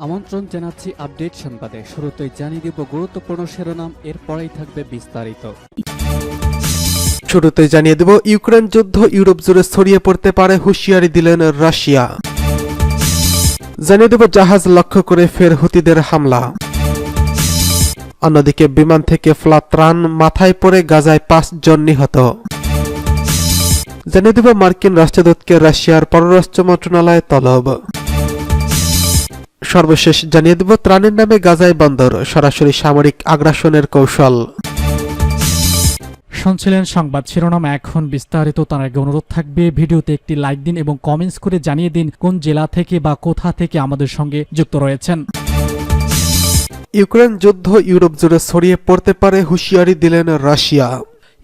আমন্ত্রণ জানাচ্ছি আপডেট সংবাদে। শুরুতেই জানিয়ে দিব গুরুত্বপূর্ণ শিরোনাম, এরপরেই থাকবে বিস্তারিত। শুরুতেই জানিয়ে দেব ইউক্রেন যুদ্ধ ইউরোপ জুড়ে ছড়িয়ে পড়তে পারে, হুঁশিয়ারি দিলেন রাশিয়া। জানিয়ে দেব জাহাজ লক্ষ্য করে ফের হুতিদের হামলা। অন্যদিকে বিমান থেকে ফেলা ত্রাণ মাথায় পড়ে গাজায় 5 জন নিহত। জানিয়ে দেব মার্কিন রাষ্ট্রদূতকে রাশিয়ার পররাষ্ট্র মন্ত্রণালয়ে তলব। সর্বশেষ জানিয়ে দেব ত্রাণের নামে গাজায় বন্দর, সরাসরি সামরিক আগ্রাসনের কৌশল। শুনছিলেন সংবাদ শিরোনাম, এখন বিস্তারিত। তার আগে অনুরোধ থাকবে ভিডিওতে একটি লাইক দিন এবং কমেন্টস করে জানিয়ে দিন কোন জেলা থেকে বা কোথা থেকে আমাদের সঙ্গে যুক্ত রয়েছেন। ইউক্রেন যুদ্ধ ইউরোপ জুড়ে ছড়িয়ে পড়তে পারে, হুঁশিয়ারি দিলেন রাশিয়া।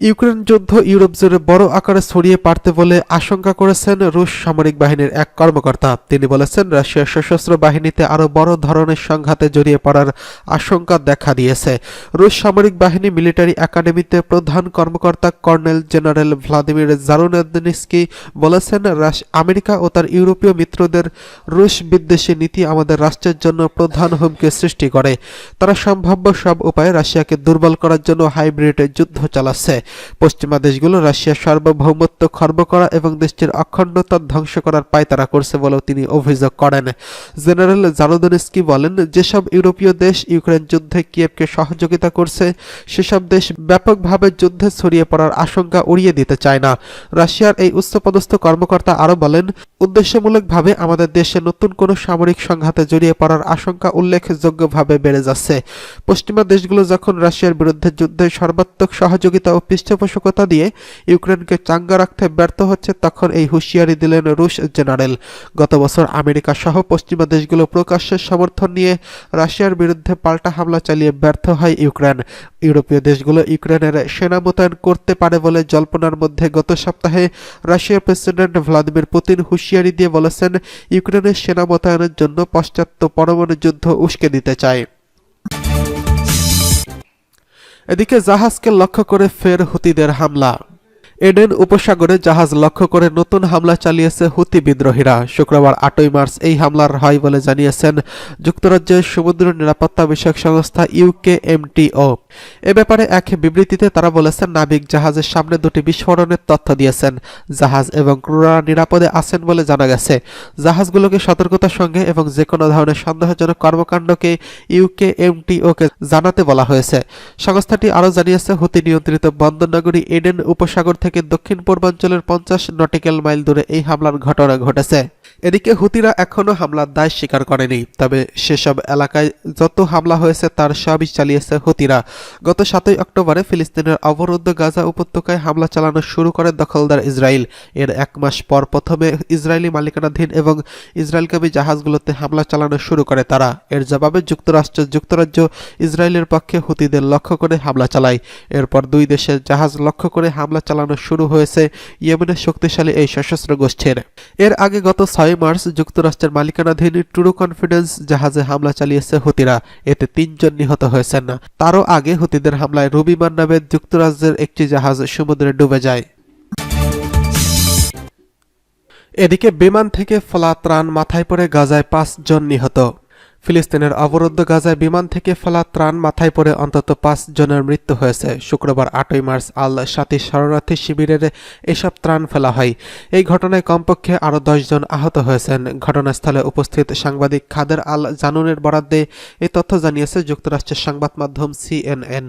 ইউক্রেন যুদ্ধ ইউরোপ জুড়ে বড় আকারে ছড়িয়ে পড়তে বলে আশঙ্কা করেছেন রুশ সামরিক বাহিনীর এক কর্মকর্তা। তিনি বলেছেন, রাশিয়ার সশস্ত্র বাহিনীতে আরও বড় ধরনের সংঘাতে জড়িয়ে পড়ার আশঙ্কা দেখা দিয়েছে। রুশ সামরিক বাহিনী মিলিটারি একাডেমিতে প্রধান কর্মকর্তা কর্নেল জেনারেল ভ্লাদিমির জারুনেদনিস্কি বলেছেন, আমেরিকা ও তার ইউরোপীয় মিত্রদের রুশ বিদ্বেষী নীতি আমাদের রাষ্ট্রের জন্য প্রধান হুমকি সৃষ্টি করে। তারা সম্ভাব্য সব উপায়ে রাশিয়াকে দুর্বল করার জন্য হাইব্রিড যুদ্ধ চালাচ্ছে। পশ্চিমা দেশগুলো রাশিয়ার সার্বভৌমত্ব খর্ব করা এবং দেশটির অখণ্ডতা ধ্বংস করার পায়তারা করছে বলেও তিনি অভিযোগ করেন। জেনারেল জারুদনিস্কি বলেন, যেসব ইউরোপীয় দেশ ইউক্রেন যুদ্ধে কিয়েভকে সহযোগিতা করছে সেসব দেশ ব্যাপকভাবে যুদ্ধে ছড়িয়ে পড়ার আশঙ্কা উড়িয়ে দিতে চায় না। রাশিয়ার এই উচ্চপদস্থ কর্মকর্তা আরও বলেন, উদ্দেশ্যমূলকভাবে আমাদের দেশে নতুন কোনো সামরিক সংঘাতে জড়িয়ে পড়ার আশঙ্কা উল্লেখযোগ্যভাবে বেড়ে যাচ্ছে। পশ্চিমা দেশগুলো যখন রাশিয়ার বিরুদ্ধে যুদ্ধে সর্বাত্মক সহযোগিতা ও পৃষ্ঠপোষকতা দিয়ে ইউক্রেনকে চাঙ্গা রাখতে ব্যর্থ হচ্ছে, তখন এই হুঁশিয়ারি দিলেন রুশ জেনারেল। গত বছর আমেরিকা সহ পশ্চিমা দেশগুলো প্রকাশ্যে সমর্থন নিয়ে রাশিয়ার বিরুদ্ধে পাল্টা হামলা চালিয়ে ব্যর্থ হয় ইউক্রেন। ইউরোপীয় দেশগুলো ইউক্রেনের সেনা মোতায়েন করতে পারে বলে জল্পনার মধ্যে গত সপ্তাহে রাশিয়ার প্রেসিডেন্ট ভ্লাদিমির পুতিন হুঁশিয়ারি দিয়ে বলেছেন, ইউক্রেনের সেনা মোতায়েনের জন্য পাশ্চাত্য পরমাণু যুদ্ধ উস্কে দিতে চায়। এদিকে জাহাজকে লক্ষ্য করে ফের হুতিদের হামলা। এডেন উপসাগরে জাহাজ লক্ষ্য করে নতুন হামলা চালিয়েছে হুতি বিদ্রোহীরা। শুক্রবার 8ই মার্চ এই হামলার হয় বলে জানিয়েছেন যুক্তরাজ্যের সমুদ্র নিরাপত্তা বিষয়ক সংস্থা ইউকেএমটিও। এ ব্যাপারে এক বিবৃতিতে তারা বলেছেন, নাবিক জাহাজের সামনে 2টি বিস্ফোরণের তথ্য দিয়েছেন। জাহাজ এবং ক্রুরা নিরাপদে আছেন বলে জানা গেছে। জাহাজগুলোকে সতর্কতার সঙ্গে এবং যে কোনো ধরনের সন্দেহজনক কর্মকাণ্ডকে ইউকেএমটিওকে জানাতে বলা হয়েছে। সংস্থাটি আরও জানিয়েছে, হুতি নিয়ন্ত্রিত বন্দরনগরী এডেন উপসাগর থেকে দক্ষিণ পূর্বাঞ্চলের 50 নটিক্যাল মাইল দূরে এই হামলার ঘটনা ঘটেছে। এদিকে হুতিরা এখনও হামলার দায় স্বীকার করেনি, তবে সেসব এলাকায় যত হামলা হয়েছে তার সবই চালিয়েছে হুতিরা। গত 7ই অক্টোবরে ফিলিস্তিনের অবরুদ্ধ গাজা উপত্যকায় হামলা চালানো শুরু করে দখলদার ইসরায়েল। এর 1 মাস পর প্রথমে ইসরায়েলি মালিকানাধীন এবং ইসরায়েলগামী জাহাজগুলোতে হামলা চালানো শুরু করে তারা। এর জবাবে যুক্তরাজ্য ইসরায়েলের পক্ষে হুতিদের লক্ষ্য করে হামলা চালায়। এরপর দুই দেশের জাহাজ লক্ষ্য করে হামলা চালানো শুরু হয়েছে ইয়েমেনের শক্তিশালী এই সশস্ত্র গোষ্ঠীর। এর আগে গত 6 মার্চ যুক্তরাষ্ট্রের মালিকানাধীন ট্রু কনফিডেন্স জাহাজে হামলা চালিয়েছে হুতিরা। এতে 3 জন নিহত হয়েছেন। তারও আগে হুতিদের হামলায় রুবিমান নামে যুক্তরাজ্যের একটি জাহাজ সমুদ্রে ডুবে যায়। এদিকে বিমান থেকে ফেলা ত্রাণ মাথায় পড়ে গাজায় 5 জন নিহত। ফিলিস্তিনের অবরুদ্ধ গাজায় বিমান থেকে ফেলা ত্রাণ মাথায় পড়ে অন্তত 5 জনের মৃত্যু হয়েছে। শুক্রবার 8ই মার্চ আল শাতি শরণার্থী শিবিরের এসব ত্রাণ ফেলা হয়। এই ঘটনায় কমপক্ষে আরও 10 জন আহত হয়েছেন। ঘটনাস্থলে উপস্থিত সাংবাদিক খাদের আল জানুনের বরাদ্দে এই তথ্য জানিয়েছে যুক্তরাষ্ট্রের সংবাদ মাধ্যম CNN।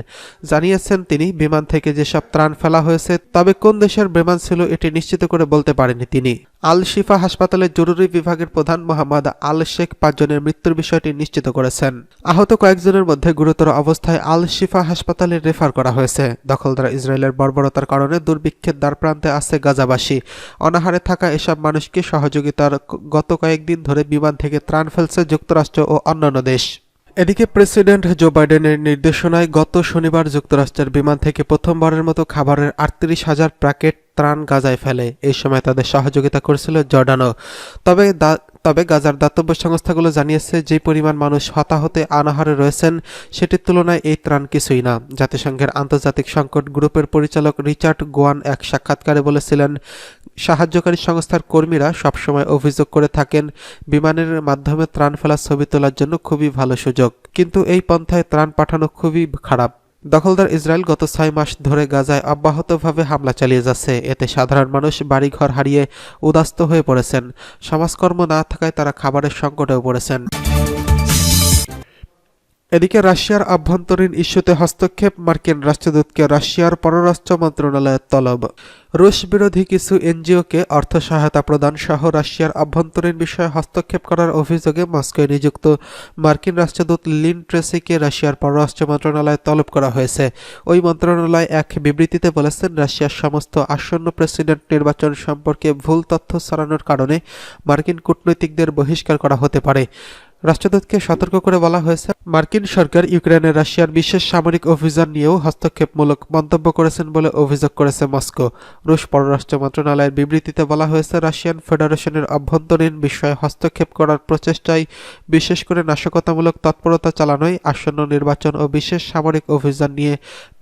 জানিয়েছেন তিনি, বিমান থেকে যেসব ত্রাণ ফেলা হয়েছে তবে কোন দেশের বিমান ছিল এটি নিশ্চিত করে বলতে পারেনি তিনি। আল শিফা হাসপাতালের জরুরি বিভাগের প্রধান মোহাম্মদ আল শেখ 5 জনের মৃত্যুর বিষয়টি নিশ্চিত করেছেন। আহত কয়েকজনের মধ্যে গুরুতর অবস্থায় আল শিফা হাসপাতালে রেফার করা হয়েছে। দখলদার ইসরায়েলের বর্বরতার কারণে দুর্ভিক্ষের দ্বারপ্রান্তে আছে গাজাবাসী। অনাহারে থাকা এসব মানুষকে সহযোগিতার গত কয়েকদিন ধরে বিমান থেকে ত্রাণ ফেলছে যুক্তরাষ্ট্র ও অন্যান্য দেশ। এদিকে প্রেসিডেন্ট জো বাইডেনের নির্দেশনায় গত শনিবার যুক্তরাষ্ট্রের বিমান থেকে প্রথমবারের মতো খাবারের 38,000 প্যাকেট ত্রাণ গাজায় ফেলে। এই সময় তাদের সহযোগিতা করেছিল জর্ডানও। তবে গাজার দাতব্য সংস্থাগুলো জানিয়েছে যে পরিমাণ মানুষ হতাহতে অনাহারে রয়েছেন সেটির তুলনায় এই ত্রাণ কিছুই না। জাতিসংঘের আন্তর্জাতিক সংকট গ্রুপের পরিচালক রিচার্ড গোয়ান এক সাক্ষাৎকারে বলেছিলেন, সাহায্যকারী সংস্থার কর্মীরা সবসময় অভিযোগ করে থাকেন বিমানের মাধ্যমে ত্রাণ ফেলার ছবি তোলার জন্য খুবই ভালো সুযোগ, কিন্তু এই পন্থায় ত্রাণ পাঠানো খুবই খারাপ। দখলদার ইসরায়েল গত 6 মাস ধরে গাজায় অব্যাহতভাবে হামলা চালিয়ে যাচ্ছে। এতে সাধারণ মানুষ বাড়িঘর হারিয়ে উদাস্ত হয়ে পড়েছেন। সমাজকর্ম না থাকায় তারা খাবারের সংকটেও পড়েছেন। এদিকে রাশিয়ার আভ্যন্তরীণ ইস্যুতে হস্তক্ষেপ, মার্কিন রাষ্ট্রদূতকে রাশিয়ার পররাষ্ট্র মন্ত্রণালয়ের তলব। রুশ বিরোধী কিছু এনজিওকে অর্থ সহায়তা প্রদান সহ রাশিয়ার আভ্যন্তরীণ বিষয়ে হস্তক্ষেপ করার অভিযোগে মস্কোয় নিযুক্ত মার্কিন রাষ্ট্রদূত লিন ট্রেসিকে রাশিয়ার পররাষ্ট্র মন্ত্রণালয়ে তলব করা হয়েছে। ওই মন্ত্রণালয় এক বিবৃতিতে বলেছেন, রাশিয়ার সমস্ত আসন্ন প্রেসিডেন্ট নির্বাচন সম্পর্কে ভুল তথ্য ছড়ানোর কারণে মার্কিন কূটনীতিকদের বহিষ্কার করা হতে পারে। রাষ্ট্রদূতকে সতর্ক করে বলা হয়েছে, মার্কিন সরকার ইউক্রেনে রাশিয়ার বিশেষ সামরিক অভিযান নিয়েও হস্তক্ষেপমূলক মন্তব্য করেছেন বলে অভিযোগ করেছে মস্কো। রুশ পররাষ্ট্র মন্ত্রণালয়ের বিবৃতিতে বলা হয়েছে, রাশিয়ান ফেডারেশনের অভ্যন্তরীণ বিষয়ে হস্তক্ষেপ করার প্রচেষ্টায়, বিশেষ করে নাশকতামূলক তৎপরতা চালানোয়, আসন্ন নির্বাচন ও বিশেষ সামরিক অভিযান নিয়ে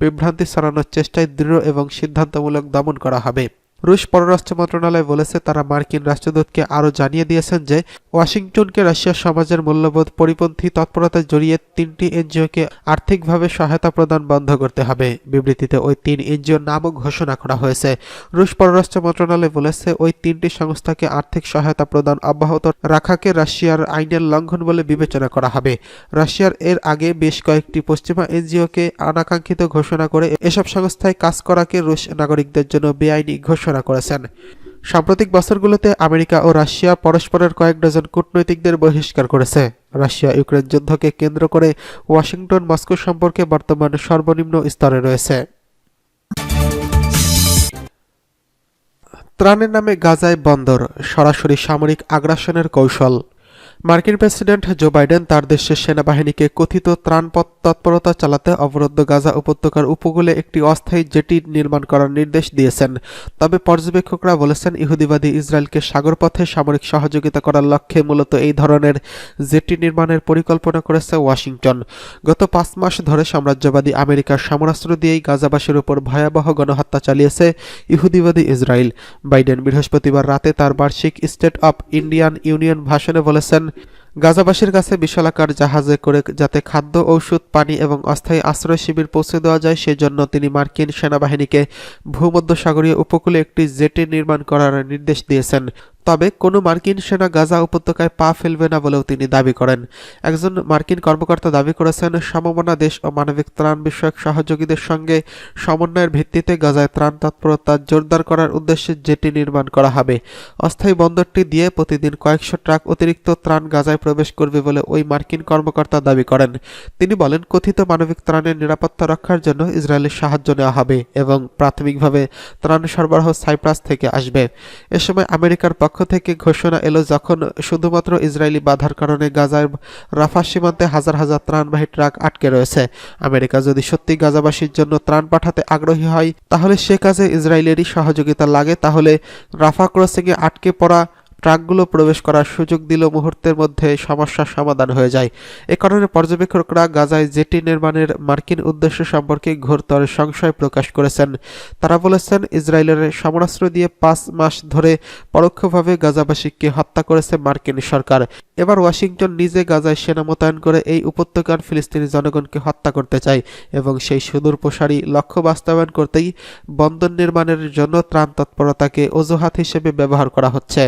বিভ্রান্তি ছড়ানোর চেষ্টায় দৃঢ় এবং সিদ্ধান্তমূলক দমন করা হবে। রুশ পররাষ্ট্র মন্ত্রণালয় বলেছে, তারা মার্কিন রাষ্ট্রদূতকে আরও জানিয়ে দিয়েছেন যে ওয়াশিংটনকে রাশিয়ার সমাজের মূল্যবোধ পরিপন্থী তৎপরতায় জড়িয়ে 3টি এনজিওকে আর্থিকভাবে সহায়তা প্রদান বন্ধ করতে হবে। বিবৃতিতে ওই 3 এনজিওর নামও ঘোষণা করা হয়েছে। রুশ পররাষ্ট্র মন্ত্রণালয় বলেছে, ওই 3টি সংস্থাকে আর্থিক সহায়তা প্রদান অব্যাহত রাখাকে রাশিয়ার আইনের লঙ্ঘন বলে বিবেচনা করা হবে। রাশিয়ার এর আগে বেশ কয়েকটি পশ্চিমা এনজিওকে অনাকাঙ্ক্ষিত ঘোষণা করে এসব সংস্থায় কাজ করাকে রুশ নাগরিকদের জন্য বেআইনি ঘোষণা করেছেন। সাম্প্রতিক বছরগুলোতে আমেরিকা ও রাশিয়া পরস্পরের কয়েক ডজন কূটনৈতিকদের বহিষ্কার করেছে। রাশিয়া ইউক্রেন যুদ্ধকে কেন্দ্র করে ওয়াশিংটন মস্কো সম্পর্কে বর্তমানে সর্বনিম্ন স্তরে রয়েছে। ত্রাণের নামে গাজায় বন্দর, সরাসরি সামরিক আগ্রাসনের কৌশল। মার্কিন প্রেসিডেন্ট জো বাইডেন তার দেশের সেনাবাহিনীকে কথিত ত্রাণ তৎপরতা চালাতে অবরুদ্ধ গাজা উপত্যকার উপকূলে একটি অস্থায়ী জেটি নির্মাণ করার নির্দেশ দিয়েছেন। তবে পর্যবেক্ষকরা বলেছেন, ইহুদিবাদী ইসরায়েলকে সাগরপথে সামরিক সহযোগিতা করার লক্ষ্যে মূলত এই ধরনের জেটি নির্মাণের পরিকল্পনা করেছে ওয়াশিংটন। গত 5 মাস ধরে সাম্রাজ্যবাদী আমেরিকার সমরাস্ত্র দিয়েই গাজাবাসীর উপর ভয়াবহ গণহত্যা চালিয়েছে ইহুদিবাদী ইসরায়েল। বাইডেন বৃহস্পতিবার রাতে তার বার্ষিক স্টেট অব ইন্ডিয়ান ইউনিয়ন ভাষণে বলেছেন, গাজাবাসীর কাছে বিশালাকার জাহাজে করে যাতে খাদ্য, ঔষধ, পানি এবং অস্থায়ী আশ্রয় শিবির পৌঁছে দেওয়া যায় সেজন্য তিনি মার্কিন সেনাবাহিনীকে ভূমধ্যসাগরীয় উপকূলে একটি জেটি নির্মাণ করার নির্দেশ দিয়েছেন। তবে কোনো মার্কিন সেনা গাজা উপত্যকায় পা ফেলবে না বলেও তিনি দাবি করেন। একজন মার্কিন কর্মকর্তা দাবি করেছেন, সমমনা দেশ ও মানবিক ত্রাণ বিষয়ক সহযোগীদের সঙ্গে সমন্বয়ের ভিত্তিতে গাজায় ত্রাণ তৎপরতা জোরদার করার উদ্দেশ্যে জেটি নির্মাণ করা হবে। অস্থায়ী বন্দরটি দিয়ে প্রতিদিন কয়েকশো ট্রাক অতিরিক্ত ত্রাণ গাজায় প্রবেশ করবে বলে ওই মার্কিন কর্মকর্তা দাবি করেন। তিনি বলেন, কথিত মানবিক ত্রাণের নিরাপত্তা রক্ষার জন্য ইসরায়েলের সাহায্য নেওয়া হবে এবং প্রাথমিকভাবে ত্রাণ সরবরাহ সাইপ্রাস থেকে আসবে। এ সময় আমেরিকার পক্ষ থেকে ঘোষণা এলো, যখন শুধুমাত্র ইসরায়েলি বাধার কারণে গাজার রাফা সীমান্তে হাজার হাজার ত্রাণবাহী ট্রাক আটকে রয়েছে। আমেরিকা যদি সত্যি গাজাবাসীর জন্য ত্রাণ পাঠাতে আগ্রহী হয়, তাহলে সে কাজে ইসরায়েলেরই সহযোগিতা লাগে, তাহলে রাফা ক্রসিংয়ে আটকে পড়া ট্রাকগুলো প্রবেশ করার সুযোগ দিল মুহূর্তের মধ্যে সমস্যার সমাধান হয়ে যায়। এ কারণে পর্যবেক্ষকরা গাজায় জেটি নির্মাণের মার্কিন উদ্দেশ্য সম্পর্কে ঘোরতর সংশয় প্রকাশ করেছেন। তারা বলেছেন, ইসরায়েলের সমরাস্ত্র দিয়ে 5 মাস ধরে পরোক্ষভাবে গাজাবাসীকে হত্যা করেছে মার্কিন সরকার। এবার ওয়াশিংটন নিজে গাজায় সেনা মোতায়েন করে এই উপত্যকার ফিলিস্তিনি জনগণকে হত্যা করতে চায় এবং সেই সুদূর প্রসারী লক্ষ্য বাস্তবায়ন করতেই বন্দর নির্মাণের জন্য ত্রাণ তৎপরতাকে অজুহাত হিসেবে ব্যবহার করা হচ্ছে।